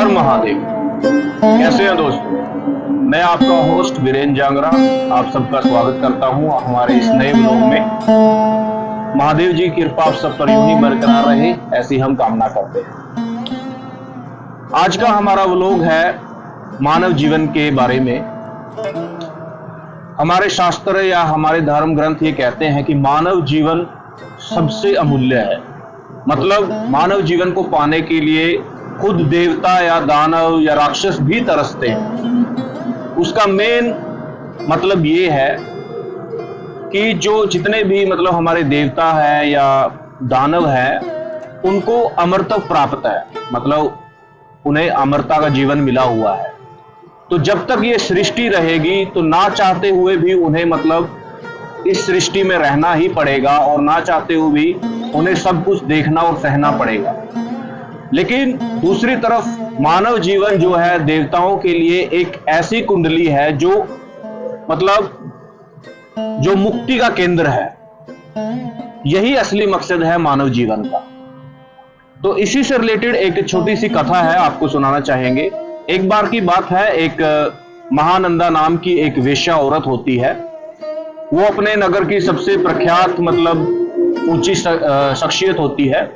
हर महादेव। कैसे हैं दोस्तों? मैं आपका होस्ट वीरेंद्र जांगरा आप सबका स्वागत करता हूं हमारे इस नए व्लॉग में। महादेव जी की कृपा आप सब पर यूं ही बरकरार रहे, ऐसी हम कामना करते हैं। आज का हमारा व्लॉग है मानव जीवन के बारे में। हमारे शास्त्र या हमारे धर्म ग्रंथ ये कहते हैं कि मानव जीवन सबसे अमूल्य है। मतलब मानव जीवन को पाने के लिए खुद देवता या दानव या राक्षस भी तरसते हैं। उसका मेन मतलब ये है कि जो जितने भी मतलब हमारे देवता हैं या दानव हैं, उनको अमरत्व प्राप्त है, मतलब उन्हें अमरता का जीवन मिला हुआ है। तो जब तक ये सृष्टि रहेगी तो ना चाहते हुए भी उन्हें मतलब इस सृष्टि में रहना ही पड़ेगा और ना चाहते हुए भी उन्हें सब कुछ देखना और सहना पड़ेगा। लेकिन दूसरी तरफ मानव जीवन जो है देवताओं के लिए एक ऐसी कुंडली है जो मतलब जो मुक्ति का केंद्र है। यही असली मकसद है मानव जीवन का। तो इसी से रिलेटेड एक छोटी सी कथा है, आपको सुनाना चाहेंगे। एक बार की बात है, एक महानंदा नाम की एक वेश्या औरत होती है। वो अपने नगर की सबसे प्रख्यात मतलब ऊंची शख्सियत होती है।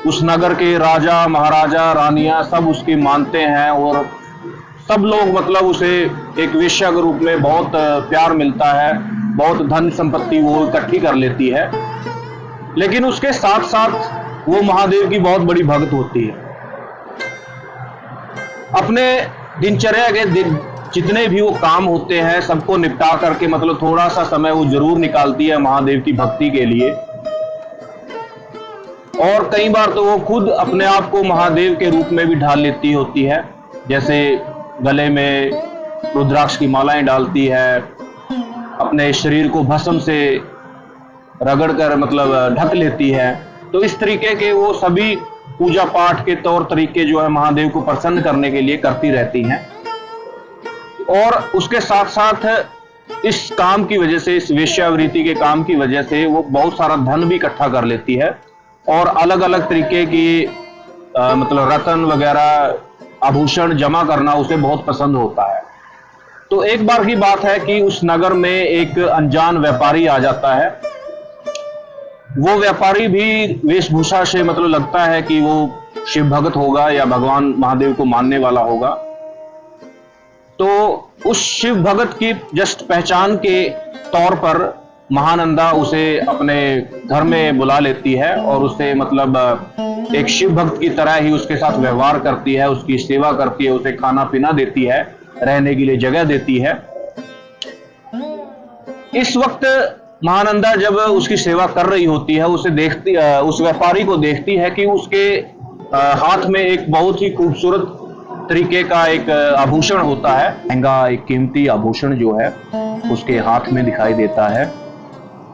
उस नगर के राजा महाराजा रानियां सब उसकी मानते हैं और सब लोग मतलब उसे एक वेश्या के रूप में बहुत प्यार मिलता है, बहुत धन संपत्ति वो इकट्ठी कर लेती है। लेकिन उसके साथ साथ वो महादेव की बहुत बड़ी भक्त होती है। अपने दिनचर्या के दिन जितने भी वो काम होते हैं सबको निपटा करके मतलब थोड़ा सा समय वो जरूर निकालती है महादेव की भक्ति के लिए। और कई बार तो वो खुद अपने आप को महादेव के रूप में भी ढाल लेती होती है, जैसे गले में रुद्राक्ष की मालाएं डालती है, अपने शरीर को भस्म से रगड़ कर मतलब ढक लेती है। तो इस तरीके के वो सभी पूजा पाठ के तौर तरीके जो है महादेव को प्रसन्न करने के लिए करती रहती हैं। और उसके साथ साथ इस काम की वजह से, इस वेश्यावृत्ति के काम की वजह से वो बहुत सारा धन भी इकट्ठा कर लेती है और अलग अलग तरीके की मतलब रत्न वगैरह आभूषण जमा करना उसे बहुत पसंद होता है। तो एक बार की बात है कि उस नगर में एक अनजान व्यापारी आ जाता है। वो व्यापारी भी वेशभूषा से मतलब लगता है कि वो शिव भक्त होगा या भगवान महादेव को मानने वाला होगा। तो उस शिव भक्त की जस्ट पहचान के तौर पर महानंदा उसे अपने घर में बुला लेती है और उसे मतलब एक शिव भक्त की तरह ही उसके साथ व्यवहार करती है, उसकी सेवा करती है, उसे खाना पीना देती है, रहने के लिए जगह देती है। इस वक्त महानंदा जब उसकी सेवा कर रही होती है, उस व्यापारी को देखती है कि उसके हाथ में एक बहुत ही खूबसूरत तरीके का एक आभूषण होता है, महंगा एक कीमती आभूषण जो है उसके हाथ में दिखाई देता है।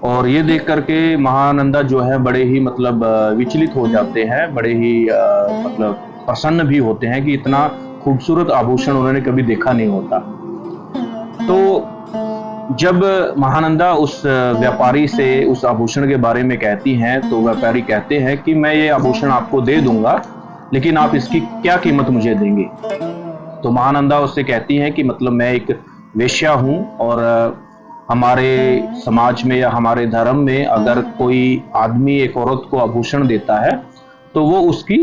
और ये देख करके महानंदा जो है बड़े ही मतलब विचलित हो जाते हैं, बड़े ही मतलब प्रसन्न भी होते हैं कि इतना खूबसूरत आभूषण उन्होंने कभी देखा नहीं होता। तो जब महानंदा उस व्यापारी से उस आभूषण के बारे में कहती हैं तो व्यापारी कहते हैं कि मैं ये आभूषण आपको दे दूंगा, लेकिन आप इसकी क्या कीमत मुझे देंगे? तो महानंदा उससे कहती है कि मतलब मैं एक वेश्या हूं और हमारे समाज में या हमारे धर्म में अगर कोई आदमी एक औरत को आभूषण देता है तो वो उसकी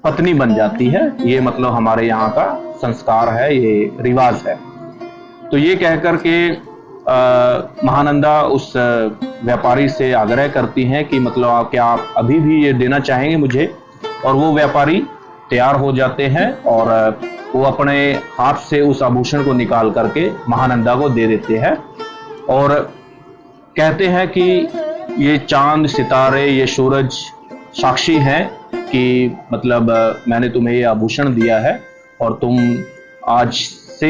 पत्नी बन जाती है। ये मतलब हमारे यहाँ का संस्कार है, ये रिवाज है। तो ये कहकर के महानंदा उस व्यापारी से आग्रह करती हैं कि मतलब क्या आप अभी भी ये देना चाहेंगे मुझे? और वो व्यापारी तैयार हो जाते हैं और वो अपने हाथ से उस आभूषण को निकाल करके महानंदा को दे देते हैं और कहते हैं कि ये चांद सितारे ये सूरज साक्षी हैं कि मतलब मैंने तुम्हें ये आभूषण दिया है और तुम आज से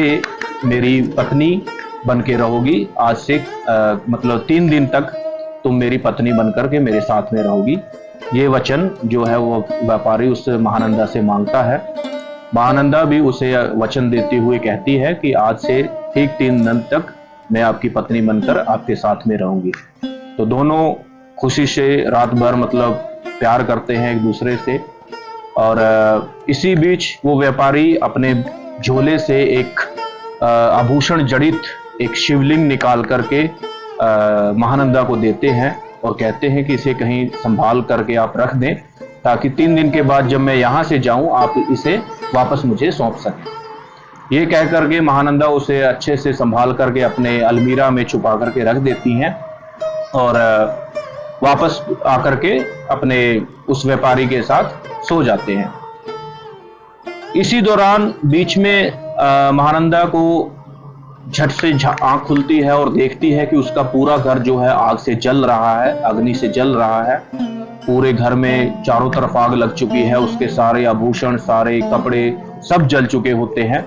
मेरी पत्नी बन के रहोगी। आज से मतलब 3 दिन तक तुम मेरी पत्नी बन करके मेरे साथ में रहोगी। ये वचन जो है वो व्यापारी उस महानंदा से मांगता है। महानंदा भी उसे वचन देते हुए कहती है कि आज से ठीक 3 दिन तक मैं आपकी पत्नी बनकर आपके साथ में रहूंगी। तो दोनों खुशी से रात भर मतलब प्यार करते हैं एक दूसरे से और इसी बीच वो व्यापारी अपने झोले से एक आभूषण जड़ित एक शिवलिंग निकाल करके महानंदा को देते हैं और कहते हैं कि इसे कहीं संभाल करके आप रख दें, ताकि 3 दिन के बाद जब मैं यहाँ से जाऊँ आप इसे वापस मुझे सौंप सकें। ये कह करके महानंदा उसे अच्छे से संभाल करके अपने अलमीरा में छुपा करके रख देती हैं और वापस आकर के अपने उस व्यापारी के साथ सो जाते हैं। इसी दौरान बीच में महानंदा को झट से आंख खुलती है और देखती है कि उसका पूरा घर जो है आग से जल रहा है, अग्नि से जल रहा है। पूरे घर में चारों तरफ आग लग चुकी है, उसके सारे आभूषण, सारे कपड़े सब जल चुके होते हैं।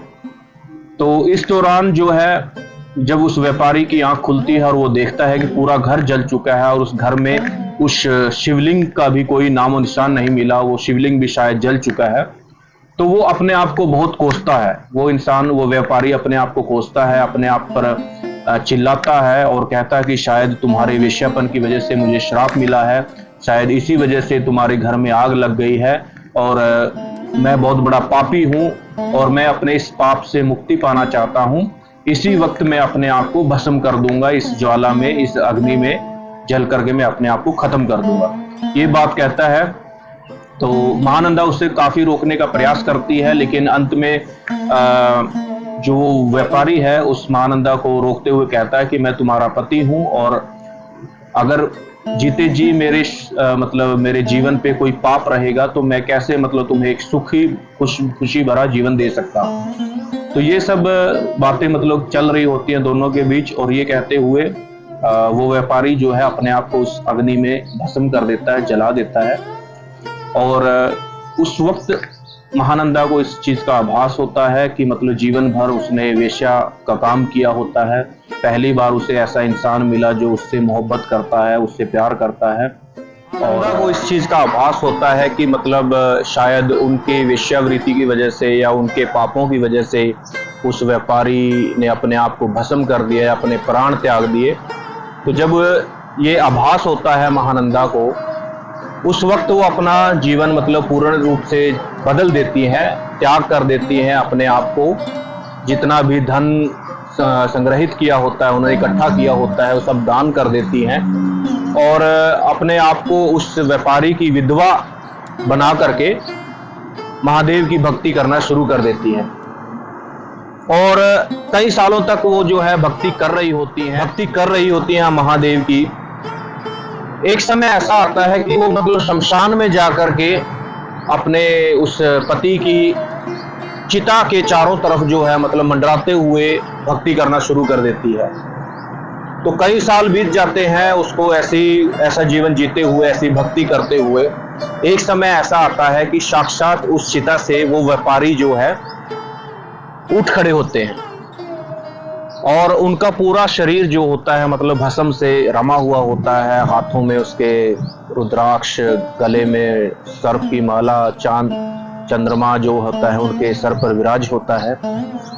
तो इस दौरान जो है जब उस व्यापारी की आंख खुलती है और वो देखता है कि पूरा घर जल चुका है और उस घर में उस शिवलिंग का भी कोई नामो निशान नहीं मिला, वो शिवलिंग भी शायद जल चुका है, तो वो अपने आप को बहुत कोसता है। वो इंसान, वो व्यापारी अपने आप को कोसता है, अपने आप पर चिल्लाता है और कहता है कि शायद तुम्हारे वेश्यापन की वजह से मुझे श्राप मिला है, शायद इसी वजह से तुम्हारे घर में आग लग गई है और मैं बहुत बड़ा पापी हूँ और मैं अपने इस पाप से मुक्ति पाना चाहता हूँ। इसी वक्त मैं अपने आप को भस्म कर दूंगा, इस ज्वाला में, इस अग्नि में जल करके मैं अपने आप को खत्म कर दूंगा। ये बात कहता है तो महानंदा उससे काफी रोकने का प्रयास करती है, लेकिन अंत में जो व्यापारी है उस महानंदा को रोकते हुए कहता है कि मैं तुम्हारा पति हूं और अगर जीते जी मेरे जीवन पे कोई पाप रहेगा तो मैं कैसे तुम्हें एक सुखी खुशी भरा जीवन दे सकता हूं। तो ये सब बातें चल रही होती हैं दोनों के बीच और ये कहते हुए वो व्यापारी जो है अपने आप को उस अग्नि में भस्म कर देता है, जला देता है। और उस वक्त महानंदा को इस चीज का आभास होता है कि जीवन भर उसने वेश्या का काम किया होता है। पहली बार उसे ऐसा इंसान मिला जो उससे मोहब्बत करता है, उससे प्यार करता है और वो इस चीज का आभास होता है कि शायद उनके वेश्यावृत्ति की वजह से या उनके पापों की वजह से उस व्यापारी ने अपने आप को भस्म कर दिया, अपने प्राण त्याग दिए। तो जब ये आभास होता है महानंदा को, उस वक्त वो अपना जीवन पूर्ण रूप से बदल देती हैं, त्याग कर देती हैं अपने आप को। जितना भी धन संग्रहित किया होता है, उन्होंने इकट्ठा किया होता है, वो सब दान कर देती हैं और अपने आप को उस व्यापारी की विधवा बना करके महादेव की भक्ति करना शुरू कर देती हैं। और कई सालों तक वो जो है भक्ति कर रही होती हैं महादेव की। एक समय ऐसा आता है कि वो शमशान में जाकर के अपने उस पति की चिता के चारों तरफ जो है मंडराते हुए भक्ति करना शुरू कर देती है। तो कई साल बीत जाते हैं उसको ऐसा जीवन जीते हुए, ऐसी भक्ति करते हुए। एक समय ऐसा आता है कि साक्षात उस चिता से वो व्यापारी जो है उठ खड़े होते हैं और उनका पूरा शरीर जो होता है भस्म से रमा हुआ होता है। हाथों में उसके रुद्राक्ष, गले में सर्प की माला, चांद चंद्रमा जो होता है उनके सर पर विराज होता है।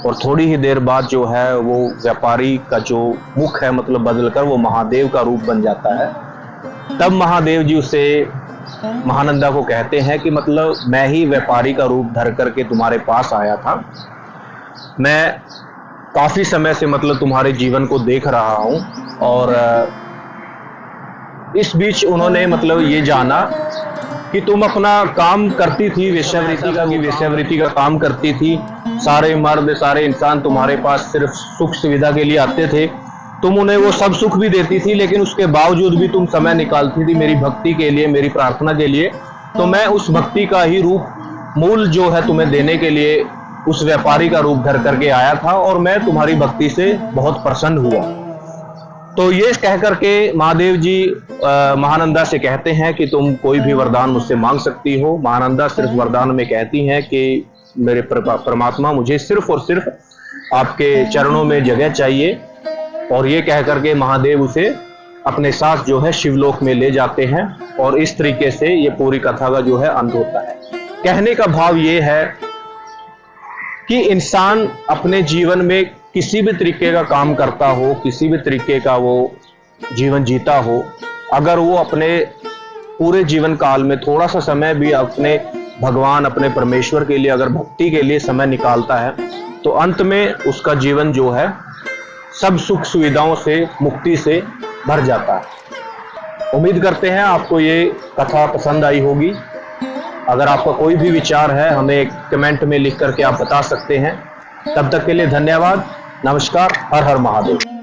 और थोड़ी ही देर बाद जो है वो व्यापारी का जो मुख है बदलकर वो महादेव का रूप बन जाता है। तब महादेव जी उसे महानंदा को कहते हैं कि मैं ही व्यापारी का रूप धर करके तुम्हारे पास आया था। मैं काफी समय से तुम्हारे जीवन को देख रहा हूं और इस बीच उन्होंने ये जाना कि तुम अपना काम करती थी, वेश्यावृत्ति का काम करती थी। सारे मर्द, सारे इंसान तुम्हारे पास सिर्फ सुख सुविधा के लिए आते थे। तुम उन्हें वो सब सुख भी देती थी, लेकिन उसके बावजूद भी तुम समय निकालती थी मेरी भक्ति के लिए, मेरी प्रार्थना के लिए। तो मैं उस भक्ति का ही रूप मूल जो है तुम्हें देने के लिए उस व्यापारी का रूप धर करके आया था और मैं तुम्हारी भक्ति से बहुत प्रसन्न हुआ। तो ये कह करके महादेव जी महानंदा से कहते हैं कि तुम कोई भी वरदान मुझसे मांग सकती हो। महानंदा सिर्फ वरदान में कहती हैं कि मेरे परमात्मा, मुझे सिर्फ और सिर्फ आपके चरणों में जगह चाहिए। और ये कह करके महादेव उसे अपने साथ जो है शिवलोक में ले जाते हैं और इस तरीके से ये पूरी कथा का जो है अंत होता है। कहने का भाव ये है कि इंसान अपने जीवन में किसी भी तरीके का काम करता हो, किसी भी तरीके का वो जीवन जीता हो, अगर वो अपने पूरे जीवन काल में थोड़ा सा समय भी अपने भगवान अपने परमेश्वर के लिए अगर भक्ति के लिए समय निकालता है तो अंत में उसका जीवन जो है सब सुख सुविधाओं से, मुक्ति से भर जाता है। उम्मीद करते हैं आपको ये कथा पसंद आई होगी। अगर आपका कोई भी विचार है हमें कमेंट में लिख करके आप बता सकते हैं। तब तक के लिए धन्यवाद। नमस्कार। हर हर महादेव।